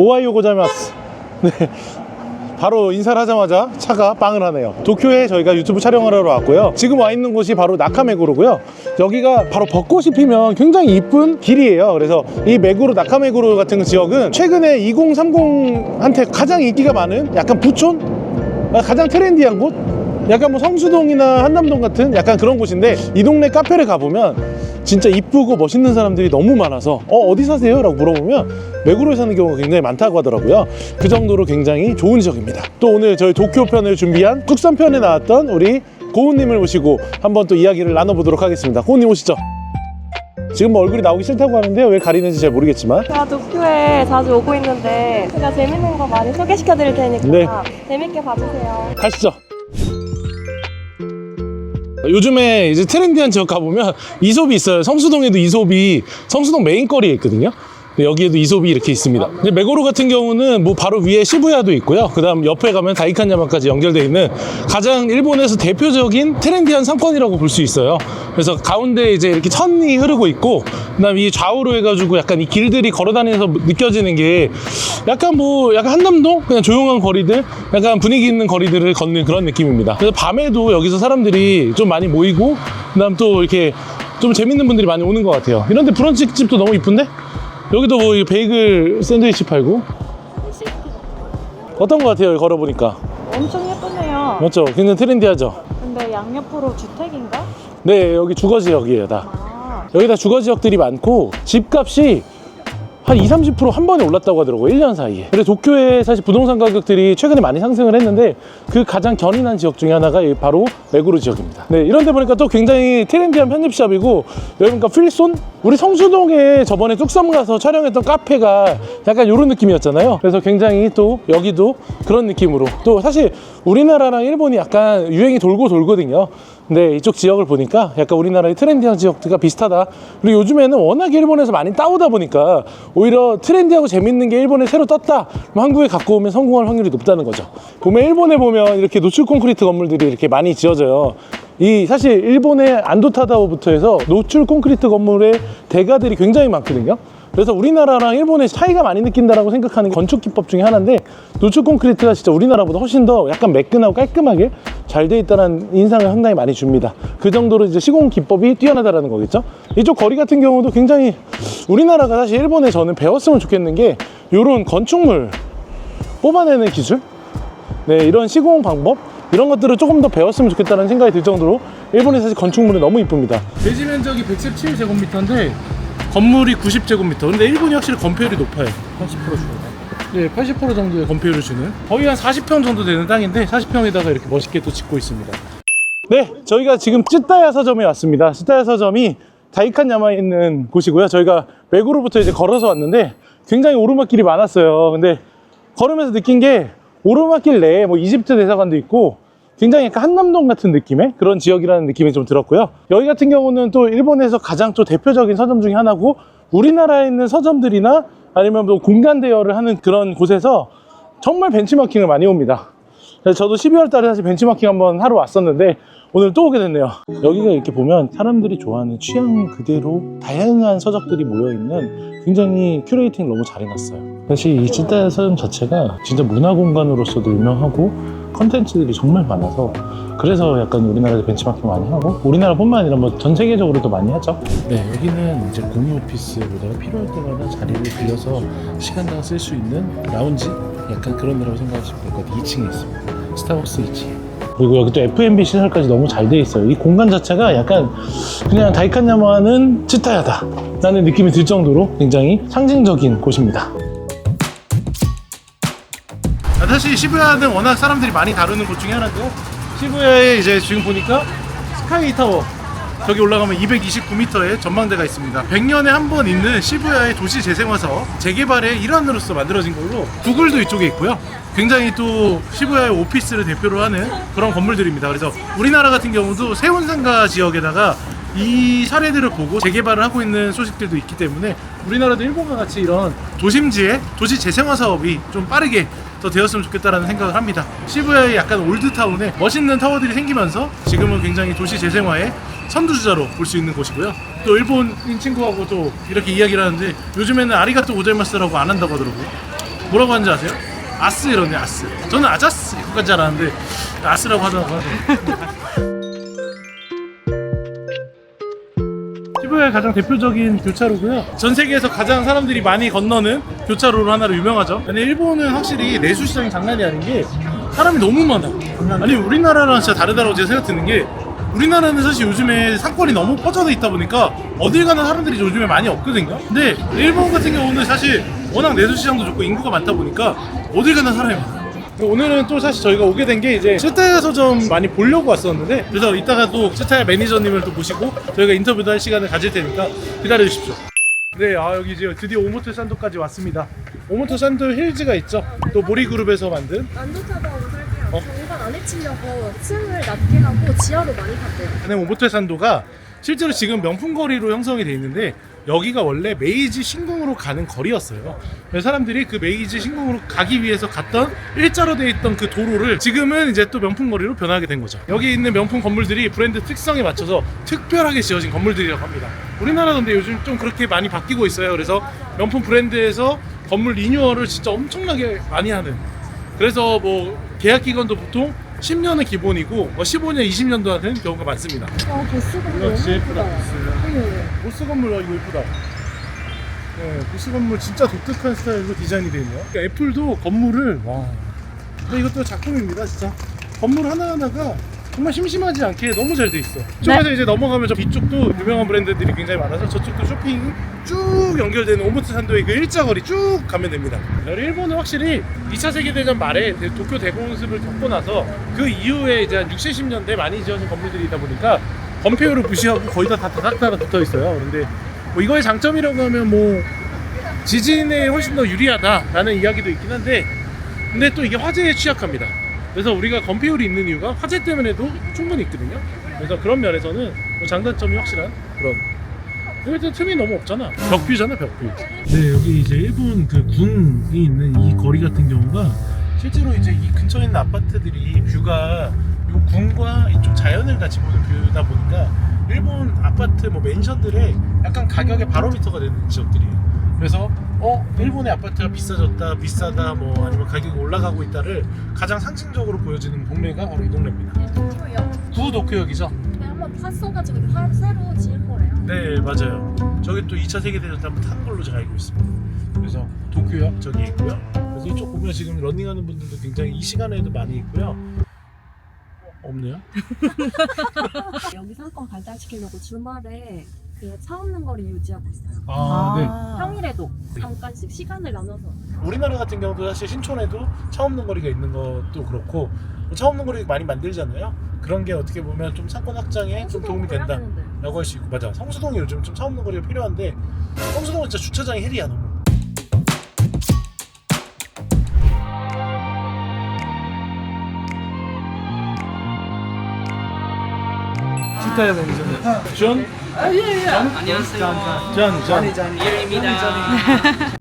오하이오 고자이마스. 네. 바로 인사를 하자마자 차가 빵을 하네요. 도쿄에 저희가 유튜브 촬영하러 왔고요. 지금 와 있는 곳이 바로 나카메구로고요. 여기가 바로 벚꽃이 피면 굉장히 이쁜 길이에요. 그래서 이 메구로, 나카메구로 같은 지역은 최근에 2030한테 가장 인기가 많은 약간 부촌? 가장 트렌디한 곳? 약간 뭐 성수동이나 한남동 같은 약간 그런 곳인데, 이 동네 카페를 가보면 진짜 이쁘고 멋있는 사람들이 너무 많아서 어디 사세요? 라고 물어보면 메구로에 사는 경우가 굉장히 많다고 하더라고요. 그 정도로 굉장히 좋은 지역입니다. 또 오늘 저희 도쿄 편을 준비한 뚝섬 편에 나왔던 우리 고은님을 모시고 한번 또 이야기를 나눠보도록 하겠습니다. 고은님 오시죠. 지금 뭐 얼굴이 나오기 싫다고 하는데요. 왜 가리는지 잘 모르겠지만 제가 도쿄에 자주 오고 있는데 제가 재밌는 거 많이 소개시켜 드릴 테니까 네. 재밌게 봐주세요. 가시죠. 요즘에 이제 트렌디한 지역 가보면 이솝이 있어요. 성수동에도 이솝이 성수동 메인거리에 있거든요. 여기에도 이솝이 이렇게 있습니다. 근데 메구로 같은 경우는 뭐 바로 위에 시부야도 있고요. 그 다음 옆에 가면 다이칸야마까지 연결되어 있는 가장 일본에서 대표적인 트렌디한 상권이라고 볼 수 있어요. 그래서 가운데 이제 이렇게 천이 흐르고 있고, 그 다음 이 좌우로 해가지고 약간 이 길들이 걸어다니면서 느껴지는 게 약간 뭐 약간 한남동? 그냥 조용한 거리들, 약간 분위기 있는 거리들을 걷는 그런 느낌입니다. 그래서 밤에도 여기서 사람들이 좀 많이 모이고, 그 다음 또 이렇게 좀 재밌는 분들이 많이 오는 것 같아요. 이런데 브런치 집도 너무 이쁜데? 여기도 뭐 베이글 샌드위치 팔고. 어떤 것 같아요? 걸어보니까 엄청 예쁘네요. 맞죠? 굉장히 트렌디하죠? 근데 양옆으로 주택인가? 네, 여기 주거지역이에요. 다 아, 여기다 주거지역들이 많고 집값이 한 20-30% 한 번에 올랐다고 하더라고요. 1년 사이에. 그래서 도쿄의 사실 부동산 가격들이 최근에 많이 상승을 했는데 그 가장 견인한 지역 중에 하나가 바로 메구로 지역입니다. 네, 이런 데 보니까 또 굉장히 트렌디한 편집샵이고, 여기 보니까 필손? 우리 성수동에 저번에 뚝섬 가서 촬영했던 카페가 약간 이런 느낌이었잖아요. 그래서 굉장히 또 여기도 그런 느낌으로, 또 사실 우리나라랑 일본이 약간 유행이 돌고 돌거든요. 근데 이쪽 지역을 보니까 약간 우리나라의 트렌디한 지역들과 비슷하다. 그리고 요즘에는 워낙 일본에서 많이 따오다 보니까 오히려 트렌디하고 재밌는 게 일본에 새로 떴다, 그럼 한국에 갖고 오면 성공할 확률이 높다는 거죠. 보면 일본에 보면 이렇게 노출 콘크리트 건물들이 이렇게 많이 지어져요. 이 사실 일본의 안도타다오부터 해서 노출 콘크리트 건물의 대가들이 굉장히 많거든요. 그래서 우리나라랑 일본의 차이가 많이 느낀다라고 생각하는 게 건축 기법 중에 하나인데, 노출 콘크리트가 진짜 우리나라보다 훨씬 더 약간 매끈하고 깔끔하게 잘 돼 있다는 인상을 상당히 많이 줍니다. 그 정도로 이제 시공 기법이 뛰어나다라는 거겠죠. 이쪽 거리 같은 경우도 굉장히 우리나라가 사실 일본에 저는 배웠으면 좋겠는 게 요런 건축물 뽑아내는 기술, 네, 이런 시공 방법, 이런 것들을 조금 더 배웠으면 좋겠다는 생각이 들 정도로 일본이 사실 건축물이 너무 이쁩니다. 대지 면적이 117제곱미터인데 건물이 90제곱미터. 근데 일본이 확실히 건폐율이 높아요. 80% 주는. 네, 80% 정도의 건폐율을 주는, 거의 한 40평 정도 되는 땅인데 40평에다가 이렇게 멋있게 또 짓고 있습니다. 네, 저희가 지금 쯔타야 서점에 왔습니다. 쯔타야 서점이 다이칸야마에 있는 곳이고요. 저희가 메구로부터 이제 걸어서 왔는데 굉장히 오르막길이 많았어요. 근데 걸으면서 느낀 게 오르막길 내에 뭐 이집트 대사관도 있고 굉장히 약간 한남동 같은 느낌의 그런 지역이라는 느낌이 좀 들었고요. 여기 같은 경우는 또 일본에서 가장 또 대표적인 서점 중에 하나고, 우리나라에 있는 서점들이나 아니면 뭐 공간 대여를 하는 그런 곳에서 정말 벤치마킹을 많이 옵니다. 그래서 저도 12월 달에 사실 벤치마킹 한번 하러 왔었는데 오늘 또 오게 됐네요. 여기가 이렇게 보면 사람들이 좋아하는 취향 그대로 다양한 서적들이 모여있는 굉장히 큐레이팅을 너무 잘 해놨어요. 사실 이 쯔타야 서점 자체가 진짜 문화공간으로서도 유명하고 컨텐츠들이 정말 많아서, 그래서 약간 우리나라에서 벤치마킹 많이 하고, 우리나라뿐만 아니라 뭐 전 세계적으로도 많이 하죠. 네, 여기는 이제 공유 오피스보다 필요할 때마다 자리를 빌려서 시간당 쓸 수 있는 라운지, 약간 그런 데라고 생각하시면 될 것 같아요. 2층에 있습니다. 스타벅스 2층에. 그리고 여기 또 F&B 시설까지 너무 잘 돼 있어요. 이 공간 자체가 약간 그냥 다이칸야마는 쯔타야다 라는 느낌이 들 정도로 굉장히 상징적인 곳입니다. 사실 시부야는 워낙 사람들이 많이 다루는 곳 중에 하나인데요. 시부야에 이제 지금 보니까 스카이 타워, 저기 올라가면 229m의 전망대가 있습니다. 100년에 한 번 있는 시부야의 도시 재생화사업 재개발의 일환으로서 만들어진 걸로, 구글도 이쪽에 있고요. 굉장히 또 시부야의 오피스를 대표로 하는 그런 건물들입니다. 그래서 우리나라 같은 경우도 세운상가 지역에다가 이 사례들을 보고 재개발을 하고 있는 소식들도 있기 때문에 우리나라도 일본과 같이 이런 도심지의 도시 재생화 사업이 좀 빠르게 더 되었으면 좋겠다라는 생각을 합니다. 시부야의 약간 올드타운에 멋있는 타워들이 생기면서 지금은 굉장히 도시 재생화의 선두주자로 볼 수 있는 곳이고요. 또 일본인 친구하고 또 이렇게 이야기를 하는데 요즘에는 아리가또 고자이마스라고 안 한다고 하더라고요. 뭐라고 하는지 아세요? 아스 이러네 아스. 저는 아자스 이거까지 잘 아는데 아스라고 하더라고요. 시부야의 가장 대표적인 교차로고요. 전 세계에서 가장 사람들이 많이 건너는 교차로로 하나로 유명하죠. 근데 일본은 확실히 내수시장이 장난이 아닌 게 사람이 너무 많아. 아니 우리나라랑 진짜 다르다고 제가 생각 드는 게 우리나라는 사실 요즘에 상권이 너무 퍼져져 있다 보니까 어딜 가나 사람들이 요즘에 많이 없거든요. 근데 일본 같은 경우는 사실 워낙 내수시장도 좋고 인구가 많다 보니까 어딜 가나 사람이 많아요. 오늘은 또 사실 저희가 오게 된 게 이제 쯔타야 서점 많이 보려고 왔었는데 그래서 이따가 또 쯔타야 매니저님을 또 모시고 저희가 인터뷰도 할 시간을 가질 테니까 기다려 주십시오. 네, 여기 이제 드디어 오모토 산도까지 왔습니다. 오모토 산도 힐즈가 있죠. 또 모리그룹에서 만든 난도차가 오살게요. 정관 안 해치려고 층을 낮게 하고 지하로 많이 갔대요. 네, 오모토 산도가 실제로 지금 명품거리로 형성이 돼 있는데 여기가 원래 메이지 신궁으로 가는 거리였어요. 그래서 사람들이 그 메이지 신궁으로 가기 위해서 갔던 일자로 돼 있던 그 도로를 지금은 이제 또 명품거리로 변하게 된 거죠. 여기 있는 명품 건물들이 브랜드 특성에 맞춰서 특별하게 지어진 건물들이라고 합니다. 우리나라도 근데 요즘 좀 그렇게 많이 바뀌고 있어요. 그래서 명품 브랜드에서 건물 리뉴얼을 진짜 엄청나게 많이 하는, 그래서 뭐 계약 기간도 보통 10년은 기본이고 뭐 15년, 20년도 하는 경우가 많습니다. 보스 건물 이거 진짜 너무 예쁘다. 예쁘다. 보스 건물 이거 예쁘다. 네, 보스 건물 진짜 독특한 스타일로 디자인이 되어 있네요. 그러니까 애플도 건물을 와. 근데 이것도 작품입니다, 진짜. 건물 하나하나가 정말 심심하지 않게 너무 잘 돼 있어. 이쪽에서 이제 넘어가면 저 뒤쪽도 유명한 브랜드들이 굉장히 많아서 저쪽도 쇼핑 쭉 연결되는 오모토 산도의 그 일자거리 쭉 가면 됩니다. 일본은 확실히 2차 세계대전 말에 도쿄 대공습을 겪고 나서 그 이후에 이제 한 60, 70년대 많이 지어진 건물들이다 보니까 건폐율을 무시하고 거의 다 다닥다닥 붙어 있어요. 그런데 뭐 이거의 장점이라고 하면 뭐 지진에 훨씬 더 유리하다라는 이야기도 있긴 한데, 근데 또 이게 화재에 취약합니다. 그래서 우리가 건폐율이 있는 이유가 화재 때문에도 충분히 있거든요. 그래서 그런 면에서는 뭐 장단점이 확실한 그런. 일단 틈이 너무 없잖아. 벽뷰잖아, 벽뷰. 네, 여기 이제 일본 그 군이 있는 이 거리 같은 경우가 실제로 이제 이 근처에 있는 아파트들이 뷰가 이 군과 이쪽 자연을 같이 보는 뷰다 보니까 일본 아파트 뭐 맨션들의 약간 가격의 바로미터가 되는 지역들이에요. 그래서 일본의 아파트가 비싸졌다, 비싸다, 뭐 아니면 가격이 올라가고 있다를 가장 상징적으로 보여지는 동네가 바로 이 동네입니다. 도쿄역. 구도쿄역이죠. 네, 한번 탔어가지고 새로 지은 거래요. 네, 맞아요. 저기 또 2차 세계대전 때 한번 탄 걸로 제가 알고 있습니다. 그래서 도쿄역 저기 있고요. 그래서 이쪽 보면 지금 러닝하는 분들도 굉장히 이 시간에도 많이 있고요. 없네요? 여기 상권 발달시키려고 주말에 그 차 없는 거리 유지하고 있어요. 네. 평일에도 잠깐씩 시간을 나눠서. 우리나라 같은 경우도 사실 신촌에도 차 없는 거리가 있는 것도 그렇고 차 없는 거리 많이 만들잖아요. 그런 게 어떻게 보면 좀 상권 확장에 좀 도움이 된다라고 할 수 있고, 맞아. 성수동이 요즘 좀 차 없는 거리가 필요한데 성수동은 진짜 주차장이 헬이야 너무. 쯔타야 매니저님. 존? 안녕하세요. 존. 이현입니다.